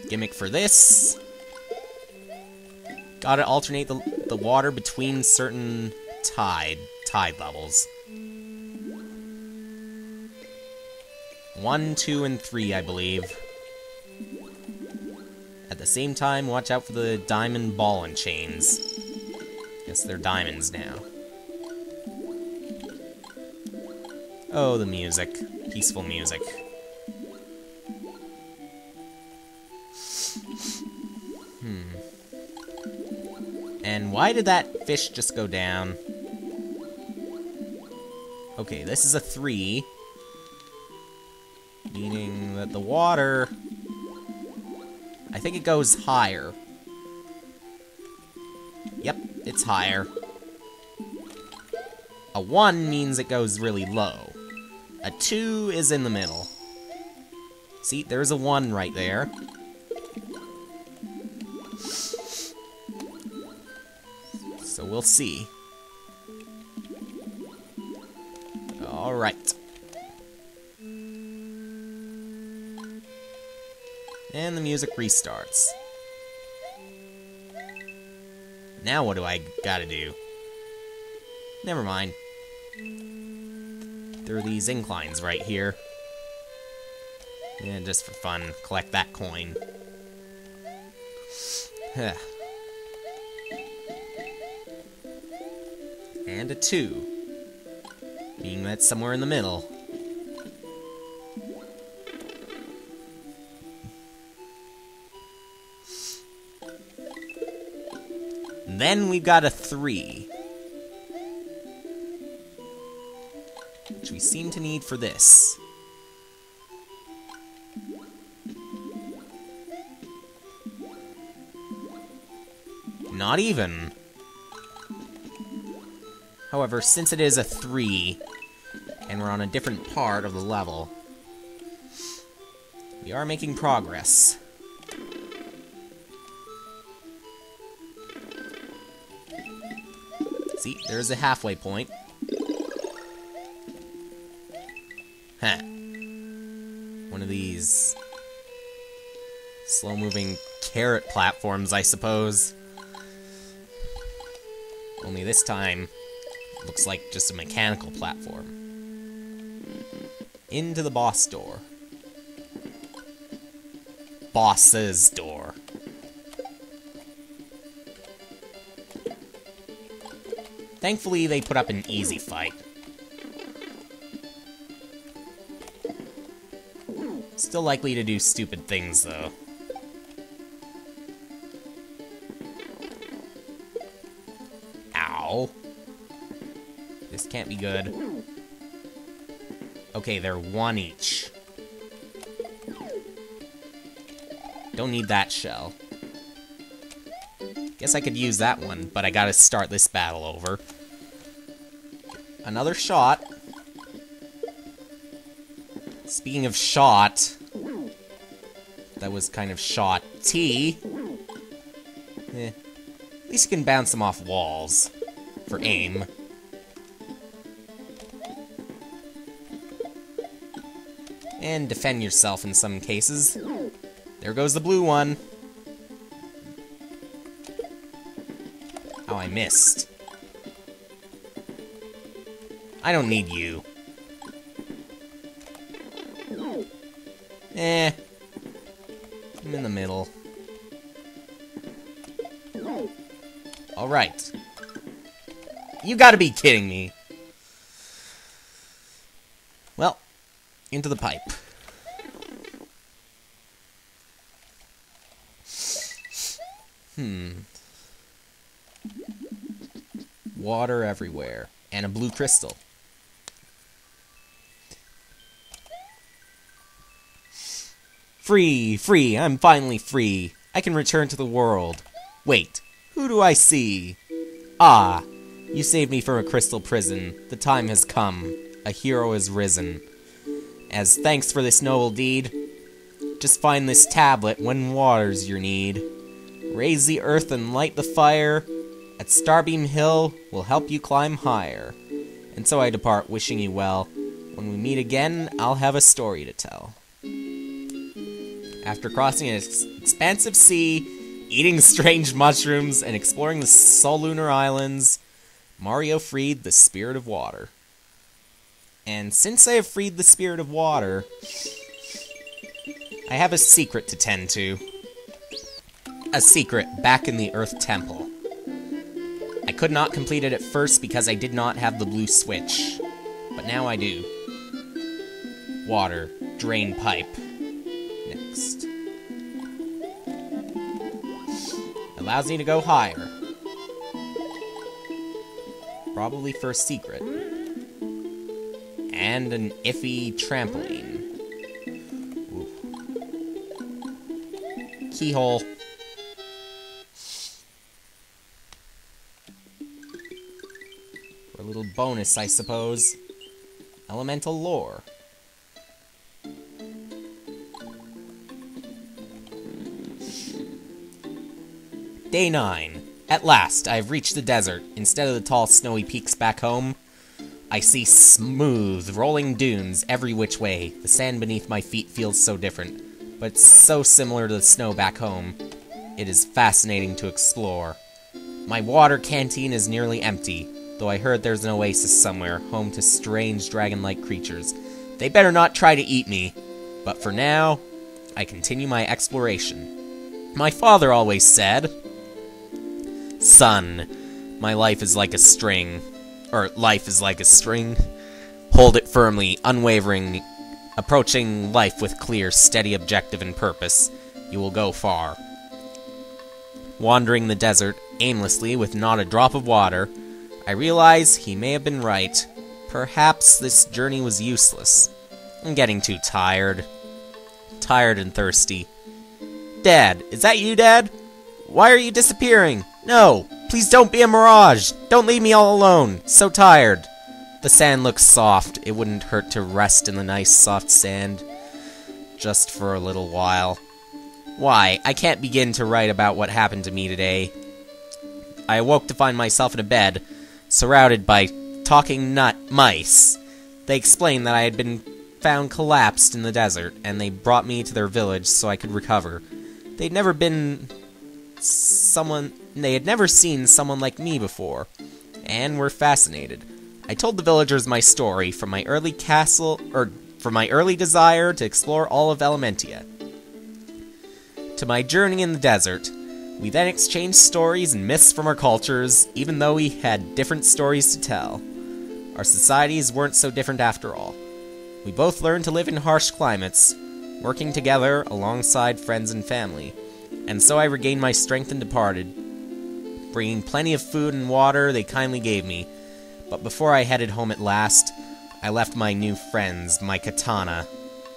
Gimmick for this. Gotta alternate the water between certain tide levels. 1, 2, and 3, I believe. At the same time, watch out for the diamond ball and chains. Guess they're diamonds now. Oh, the music. Peaceful music. And why did that fish just go down? Okay, this is a 3. Meaning that the water... I think it goes higher. Yep, it's higher. A 1 means it goes really low. A 2 is in the middle. See, there's a 1 right there. So we'll see. Alright. And the music restarts. Now what do I gotta do? Never mind. There are these inclines right here. And just for fun, collect that coin. And a 2. Meaning that's somewhere in the middle. And then we've got a 3. Which we seem to need for this. Not even. However, since it is a 3, and we're on a different part of the level, we are making progress. See, there's a halfway point. Huh. One of these slow-moving carrot platforms, I suppose. Only this time, looks like just a mechanical platform. Into the boss door. Boss's door. Thankfully, they put up an easy fight. Still likely to do stupid things, though. Ow. This can't be good. Okay, they're 1 each. Don't need that shell. Guess I could use that one, but I gotta start this battle over. Another shot. Speaking of shot, that was kind of shot-y. At least you can bounce them off walls for aim. And defend yourself in some cases. There goes the blue one. Oh, I missed. I don't need you. I'm in the middle. Alright. You gotta be kidding me. Well, into the pipe. Water everywhere. And a blue crystal. Free! Free! I'm finally free! I can return to the world. Wait, who do I see? Ah, you saved me from a crystal prison. The time has come. A hero has risen. As thanks for this noble deed, just find this tablet when water's your need. Raise the earth and light the fire. At Starbeam Hill, we'll help you climb higher. And so I depart, wishing you well. When we meet again, I'll have a story to tell. After crossing an expansive sea, eating strange mushrooms, and exploring the Solunar Islands, Mario freed the Spirit of Water. And since I have freed the Spirit of Water, I have a secret to tend to. A secret back in the Earth Temple. I could not complete it at first because I did not have the blue switch, but now I do. Water, drain pipe. Next. Allows me to go higher. Probably for a secret. And an iffy trampoline. Ooh. Keyhole. For a little bonus, I suppose. Elemental lore. Day 9. At last, I have reached the desert. Instead of the tall, snowy peaks back home, I see smooth, rolling dunes every which way. The sand beneath my feet feels so different, but it's so similar to the snow back home. It is fascinating to explore. My water canteen is nearly empty, though I heard there's an oasis somewhere, home to strange dragon-like creatures. They better not try to eat me. But for now, I continue my exploration. My father always said, "Son, my life is like a string. Or, life is like a string. Hold it firmly, unwavering, approaching life with clear, steady objective and purpose. You will go far." Wandering the desert, aimlessly, with not a drop of water, I realize he may have been right. Perhaps this journey was useless. I'm getting too tired. Tired and thirsty. Dad, is that you, Dad? Why are you disappearing? No, please don't be a mirage. Don't leave me all alone. So tired. The sand looks soft. It wouldn't hurt to rest in the nice, soft sand. Just for a little while. Why, I can't begin to write about what happened to me today. I awoke to find myself in a bed, surrounded by talking mice. They explained that I had been found collapsed in the desert, and they brought me to their village so I could recover. They had never seen someone like me before, and were fascinated. I told the villagers my story, from my early desire to explore all of Elementia, to my journey in the desert. We then exchanged stories and myths from our cultures, even though we had different stories to tell. Our societies weren't so different after all. We both learned to live in harsh climates, working together alongside friends and family. And so I regained my strength and departed, bringing plenty of food and water they kindly gave me. But before I headed home at last, I left my new friends, my katana,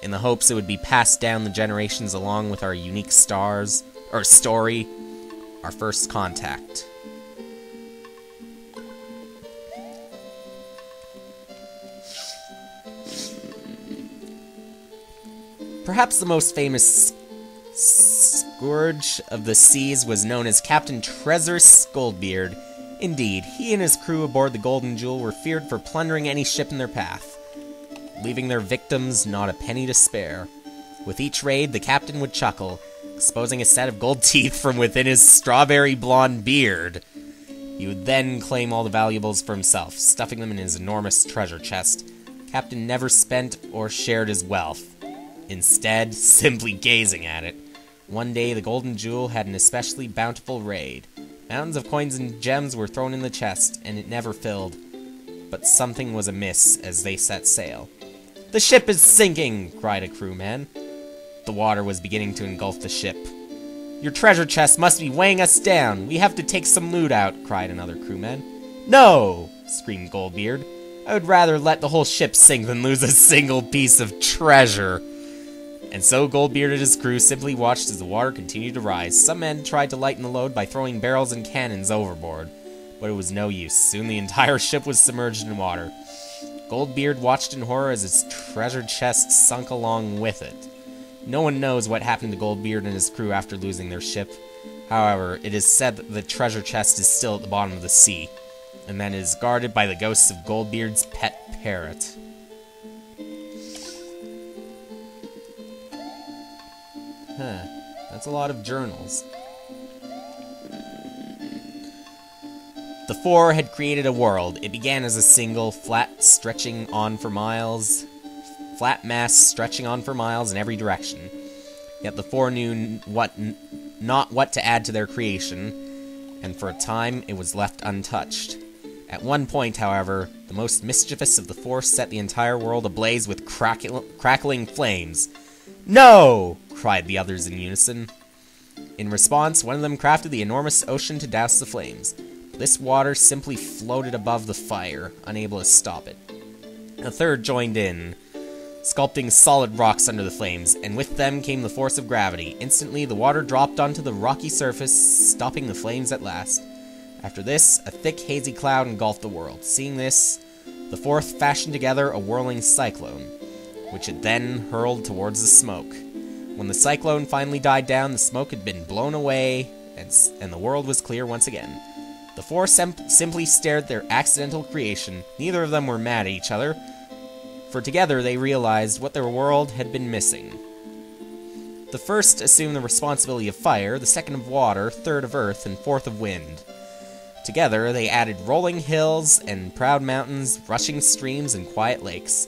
in the hopes it would be passed down the generations along with our unique story, our first contact. Perhaps the most famous scourge of the seas was known as Captain Trezorus Goldbeard. Indeed, he and his crew aboard the Golden Jewel were feared for plundering any ship in their path, leaving their victims not a penny to spare. With each raid, the captain would chuckle, exposing a set of gold teeth from within his strawberry blonde beard. He would then claim all the valuables for himself, stuffing them in his enormous treasure chest. Captain never spent or shared his wealth, instead simply gazing at it. One day, the Golden Jewel had an especially bountiful raid. Mountains of coins and gems were thrown in the chest, and it never filled. But something was amiss as they set sail. "The ship is sinking!" cried a crewman. The water was beginning to engulf the ship. "Your treasure chest must be weighing us down. We have to take some loot out," cried another crewman. "No!" screamed Goldbeard. "I would rather let the whole ship sink than lose a single piece of treasure." And so Goldbeard and his crew simply watched as the water continued to rise. Some men tried to lighten the load by throwing barrels and cannons overboard, but it was no use. Soon the entire ship was submerged in water. Goldbeard watched in horror as his treasure chest sunk along with it. No one knows what happened to Goldbeard and his crew after losing their ship. However, it is said that the treasure chest is still at the bottom of the sea, and that it is guarded by the ghosts of Goldbeard's pet parrot. Huh. That's a lot of journals. The four had created a world. It began as a single, flat mass stretching on for miles in every direction. Yet the four knew not what to add to their creation, and for a time it was left untouched. At one point, however, the most mischievous of the four set the entire world ablaze with crackling flames. "No!" cried the others in unison. In response, one of them crafted the enormous ocean to douse the flames. This water simply floated above the fire, unable to stop it. A third joined in, sculpting solid rocks under the flames, and with them came the force of gravity. Instantly, the water dropped onto the rocky surface, stopping the flames at last. After this, a thick, hazy cloud engulfed the world. Seeing this, the fourth fashioned together a whirling cyclone, which it then hurled towards the smoke. When the cyclone finally died down, the smoke had been blown away, and the world was clear once again. The four simply stared at their accidental creation. Neither of them were mad at each other, for together they realized what their world had been missing. The first assumed the responsibility of fire, the second of water, third of earth, and fourth of wind. Together, they added rolling hills and proud mountains, rushing streams, and quiet lakes,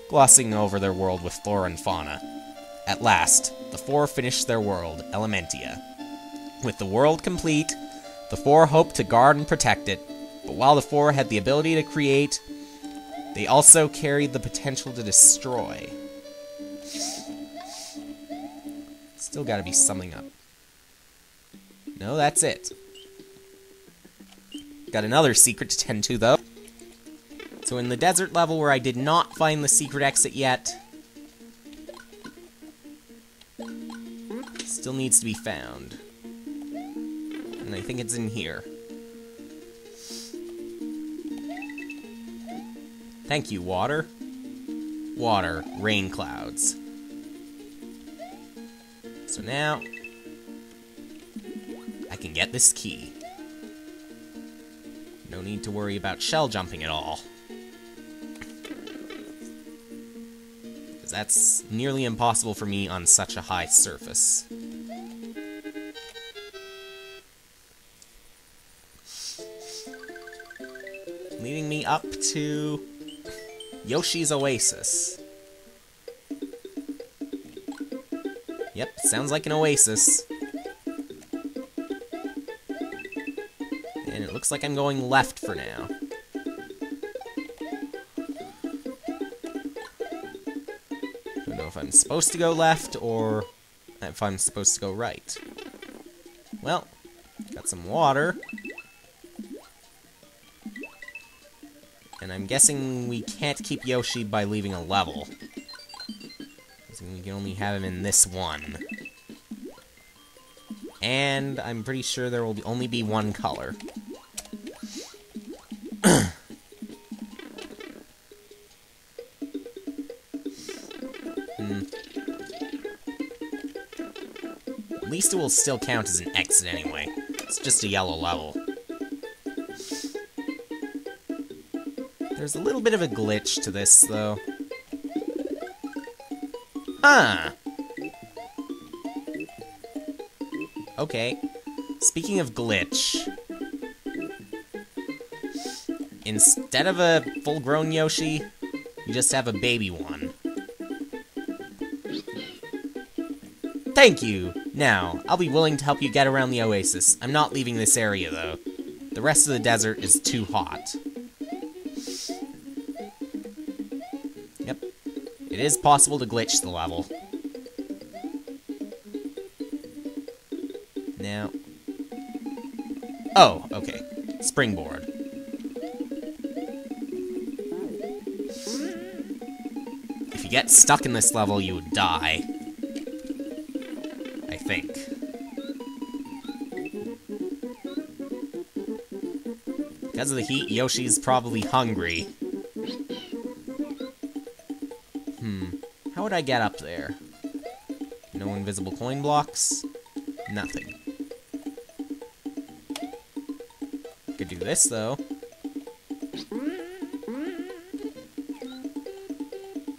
glossing over their world with flora and fauna. At last, the four finished their world, Elementia. With the world complete, the four hoped to guard and protect it, but while the four had the ability to create, they also carried the potential to destroy. Still gotta be something up. No, that's it. Got another secret to tend to, though. So in the desert level where I did not find the secret exit yet, still needs to be found. And I think it's in here. Thank you, water. Water, rain clouds. So now, I can get this key. No need to worry about shell jumping at all. Because that's nearly impossible for me on such a high surface. Leading me up to Yoshi's Oasis. Yep, sounds like an oasis. And it looks like I'm going left for now. Don't know if I'm supposed to go left or if I'm supposed to go right. Well, got some water. And I'm guessing we can't keep Yoshi by leaving a level. We can only have him in this one. And I'm pretty sure there will only be one color. At least it will still count as an exit anyway. It's just a yellow level. There's a little bit of a glitch to this, though. Huh. Okay. Speaking of glitch, instead of a full-grown Yoshi, you just have a baby one. Thank you! Now, I'll be willing to help you get around the oasis. I'm not leaving this area, though. The rest of the desert is too hot. Yep. It is possible to glitch the level. Now... Oh, okay. Springboard. If you get stuck in this level, you would die. I think. Because of the heat, Yoshi's probably hungry. How would I get up there? No invisible coin blocks? Nothing. Could do this, though.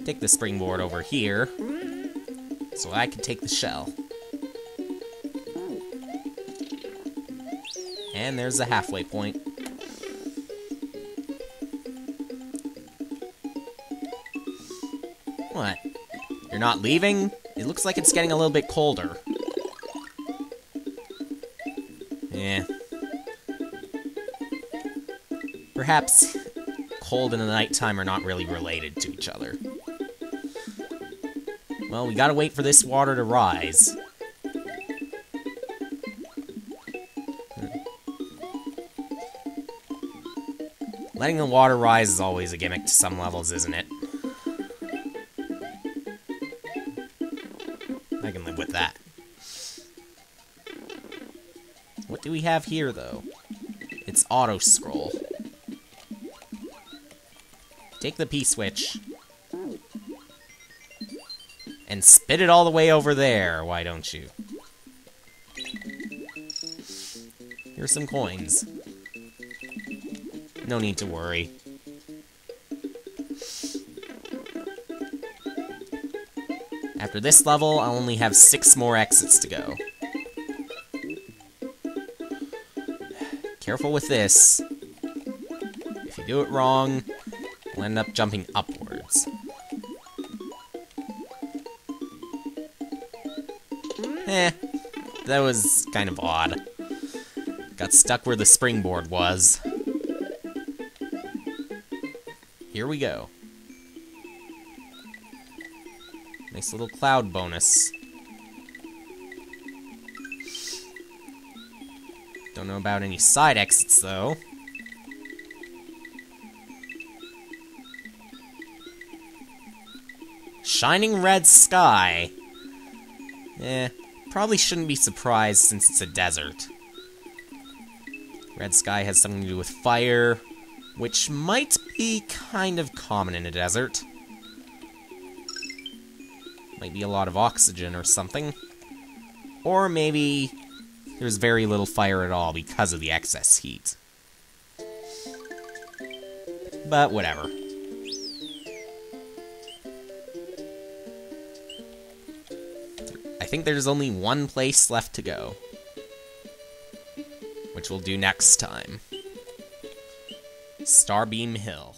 Take the springboard over here, so I can take the shell. And there's the halfway point. What? You're not leaving? It looks like it's getting a little bit colder. Yeah. Perhaps cold and the nighttime are not really related to each other. Well, we gotta wait for this water to rise. Letting the water rise is always a gimmick to some levels, isn't it? I can live with that. What do we have here, though? It's auto-scroll. Take the P-switch. And spit it all the way over there, why don't you? Here's some coins. No need to worry. After this level, I'll only have 6 more exits to go. Careful with this. If you do it wrong, you'll end up jumping upwards. That was kind of odd. Got stuck where the springboard was. Here we go. Nice little cloud bonus. Don't know about any side exits, though. Shining red sky. Probably shouldn't be surprised since it's a desert. Red sky has something to do with fire, which might be kind of common in a desert. Might be a lot of oxygen or something. Or maybe there's very little fire at all because of the excess heat. But whatever. I think there's only one place left to go. Which we'll do next time. Starbeam Hill.